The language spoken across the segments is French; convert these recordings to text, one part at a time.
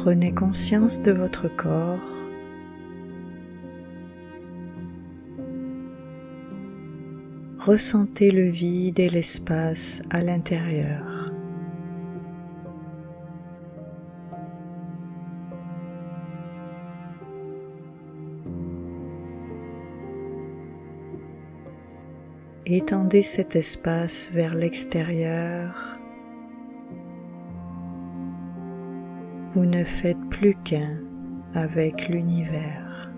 Prenez conscience de votre corps. Ressentez le vide et l'espace à l'intérieur. Étendez cet espace vers l'extérieur. Vous ne faites plus qu'un avec l'univers.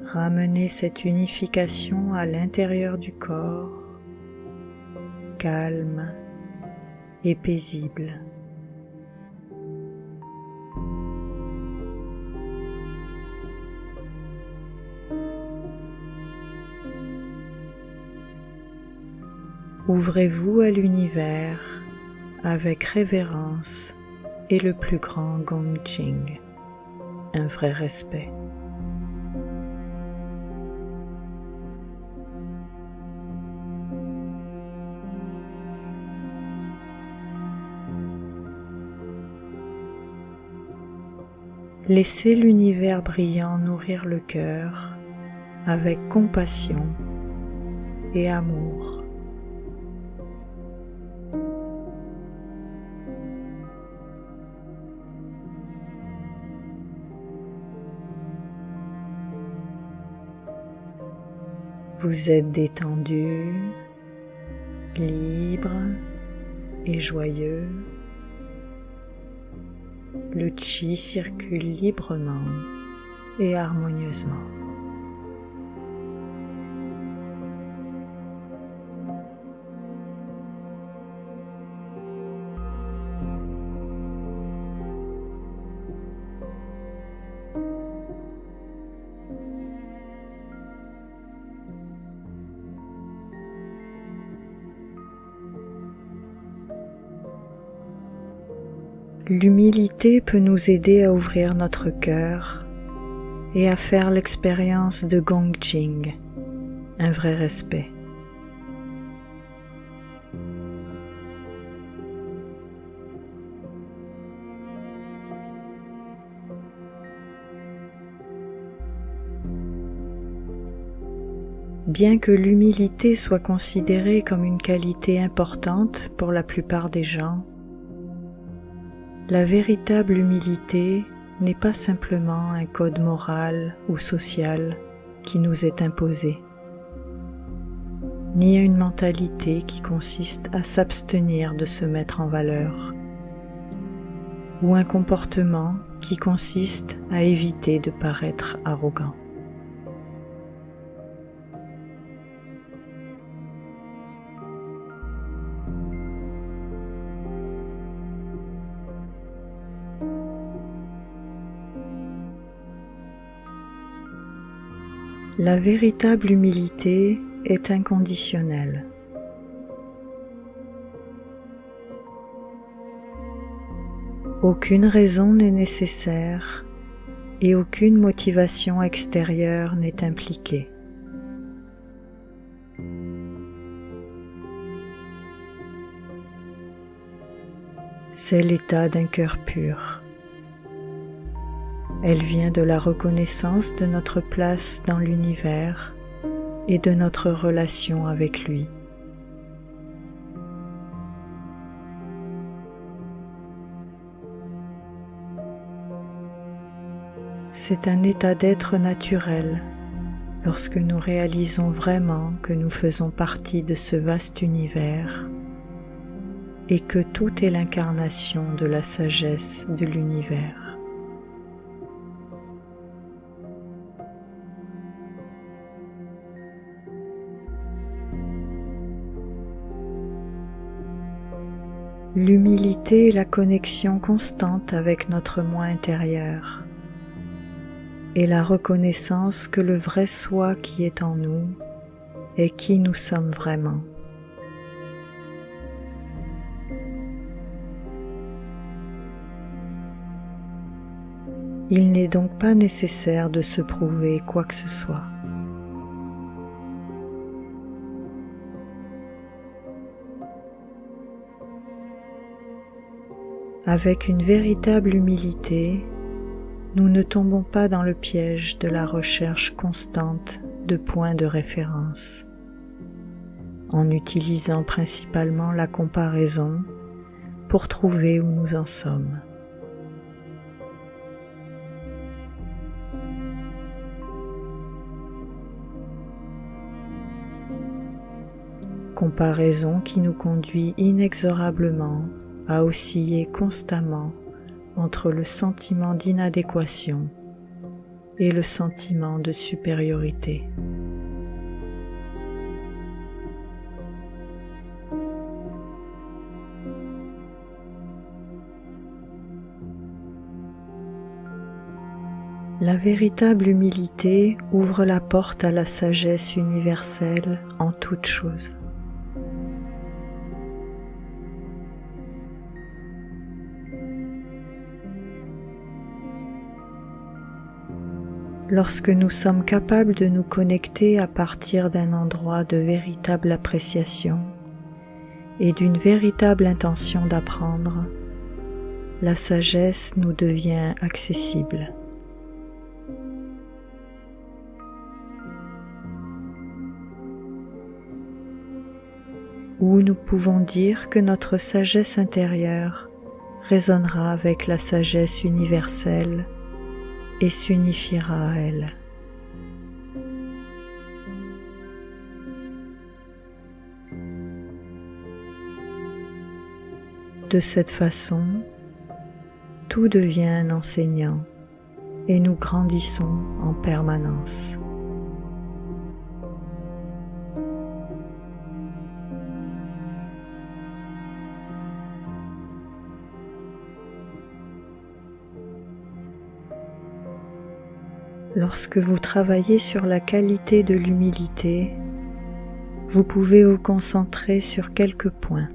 Ramenez cette unification à l'intérieur du corps, calme et paisible. Ouvrez-vous à l'univers avec révérence et le plus grand Gong Jing, un vrai respect. Laissez l'univers brillant nourrir le cœur avec compassion et amour. Vous êtes détendu, libre et joyeux. Le chi circule librement et harmonieusement. L'humilité peut nous aider à ouvrir notre cœur et à faire l'expérience de Gong Jing, un vrai respect. Bien que l'humilité soit considérée comme une qualité importante pour la plupart des gens, la véritable humilité n'est pas simplement un code moral ou social qui nous est imposé, ni une mentalité qui consiste à s'abstenir de se mettre en valeur, ou un comportement qui consiste à éviter de paraître arrogant. La véritable humilité est inconditionnelle. Aucune raison n'est nécessaire et aucune motivation extérieure n'est impliquée. C'est l'état d'un cœur pur. Elle vient de la reconnaissance de notre place dans l'univers et de notre relation avec lui. C'est un état d'être naturel lorsque nous réalisons vraiment que nous faisons partie de ce vaste univers et que tout est l'incarnation de la sagesse de l'univers. L'humilité est la connexion constante avec notre moi intérieur et la reconnaissance que le vrai soi qui est en nous est qui nous sommes vraiment. Il n'est donc pas nécessaire de se prouver quoi que ce soit. Avec une véritable humilité, nous ne tombons pas dans le piège de la recherche constante de points de référence, en utilisant principalement la comparaison pour trouver où nous en sommes. Comparaison qui nous conduit inexorablement à osciller constamment entre le sentiment d'inadéquation et le sentiment de supériorité. La véritable humilité ouvre la porte à la sagesse universelle en toutes choses. Lorsque nous sommes capables de nous connecter à partir d'un endroit de véritable appréciation et d'une véritable intention d'apprendre, la sagesse nous devient accessible. Ou nous pouvons dire que notre sagesse intérieure résonnera avec la sagesse universelle et s'unifiera à elle. De cette façon, tout devient un enseignant et nous grandissons en permanence. Lorsque vous travaillez sur la qualité de l'humilité, vous pouvez vous concentrer sur quelques points.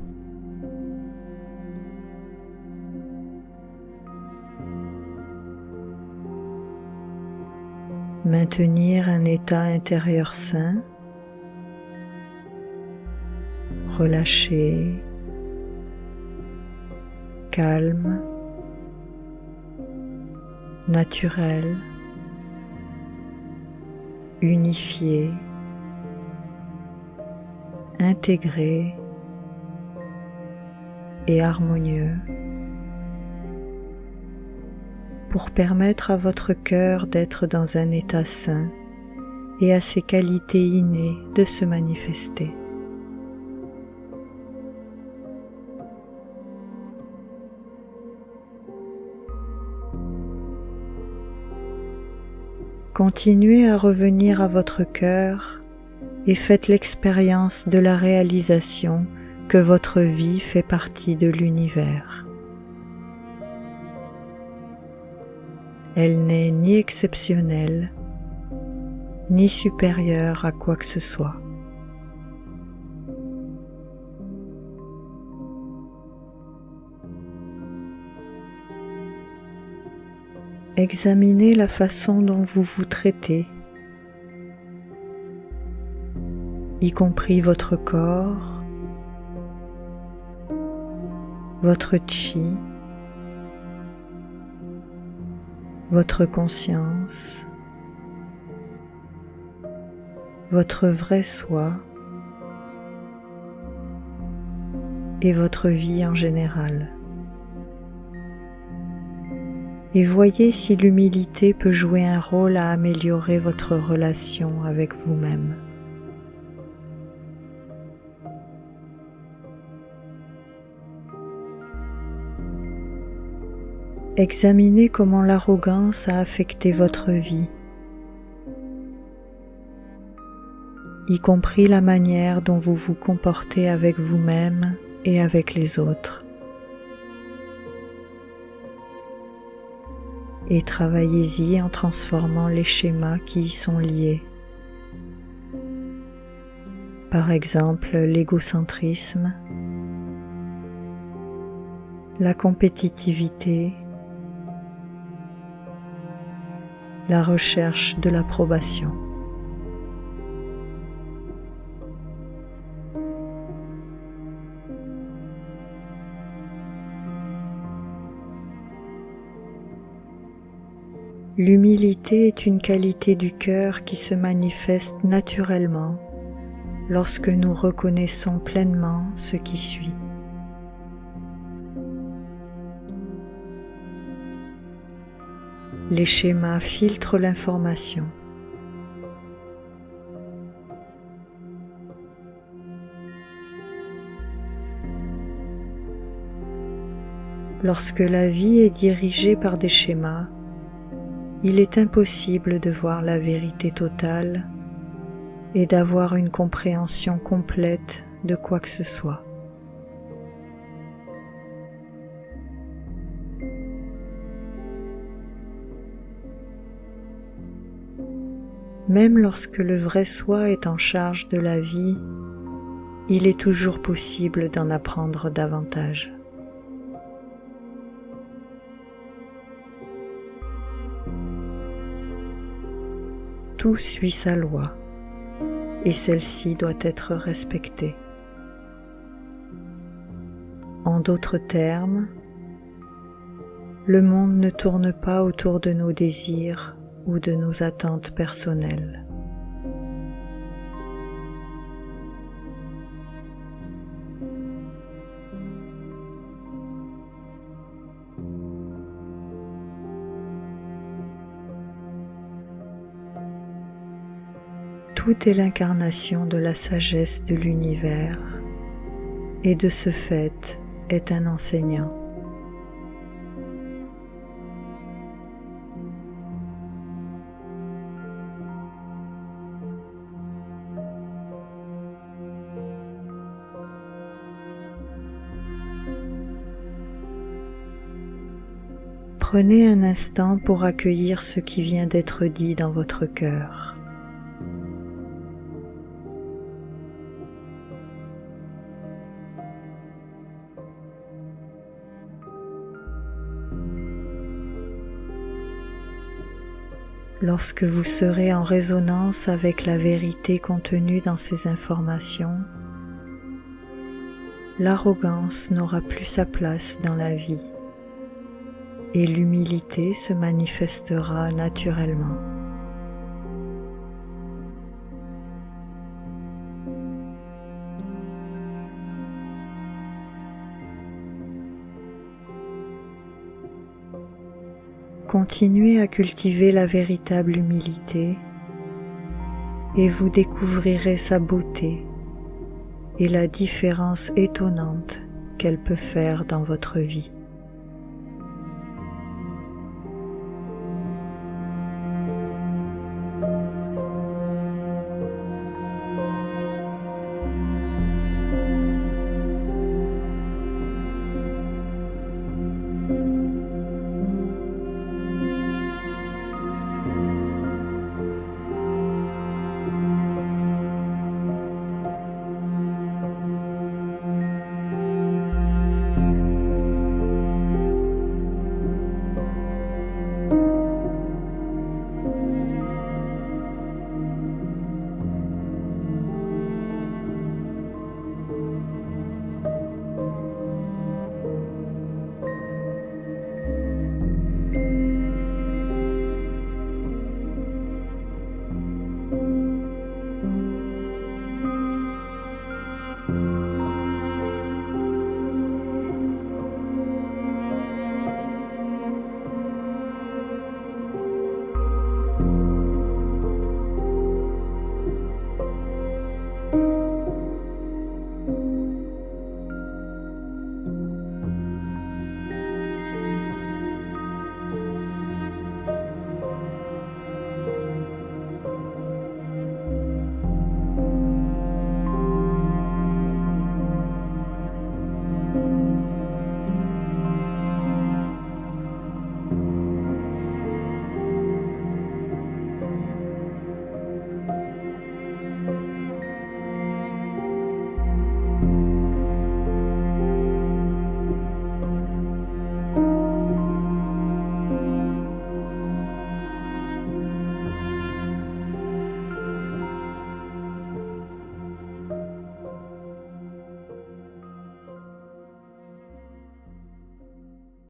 Maintenir un état intérieur sain, relâché, calme, naturel, unifié, intégré et harmonieux pour permettre à votre cœur d'être dans un état sain et à ses qualités innées de se manifester. Continuez à revenir à votre cœur et faites l'expérience de la réalisation que votre vie fait partie de l'univers. Elle n'est ni exceptionnelle, ni supérieure à quoi que ce soit. Examinez la façon dont vous vous traitez, y compris votre corps, votre chi, votre conscience, votre vrai soi et votre vie en général. Et voyez si l'humilité peut jouer un rôle à améliorer votre relation avec vous-même. Examinez comment l'arrogance a affecté votre vie, y compris la manière dont vous vous comportez avec vous-même et avec les autres. Et travaillez-y en transformant les schémas qui y sont liés. Par exemple, l'égocentrisme, la compétitivité, la recherche de l'approbation. L'humilité est une qualité du cœur qui se manifeste naturellement lorsque nous reconnaissons pleinement ce qui suit. Les schémas filtrent l'information. Lorsque la vie est dirigée par des schémas, il est impossible de voir la vérité totale et d'avoir une compréhension complète de quoi que ce soit. Même lorsque le vrai soi est en charge de la vie, il est toujours possible d'en apprendre davantage. Tout suit sa loi, et celle-ci doit être respectée. En d'autres termes, le monde ne tourne pas autour de nos désirs ou de nos attentes personnelles. Tout est l'incarnation de la sagesse de l'univers et de ce fait est un enseignant. Prenez un instant pour accueillir ce qui vient d'être dit dans votre cœur. Lorsque vous serez en résonance avec la vérité contenue dans ces informations, l'arrogance n'aura plus sa place dans la vie et l'humilité se manifestera naturellement. Continuez à cultiver la véritable humilité et vous découvrirez sa beauté et la différence étonnante qu'elle peut faire dans votre vie.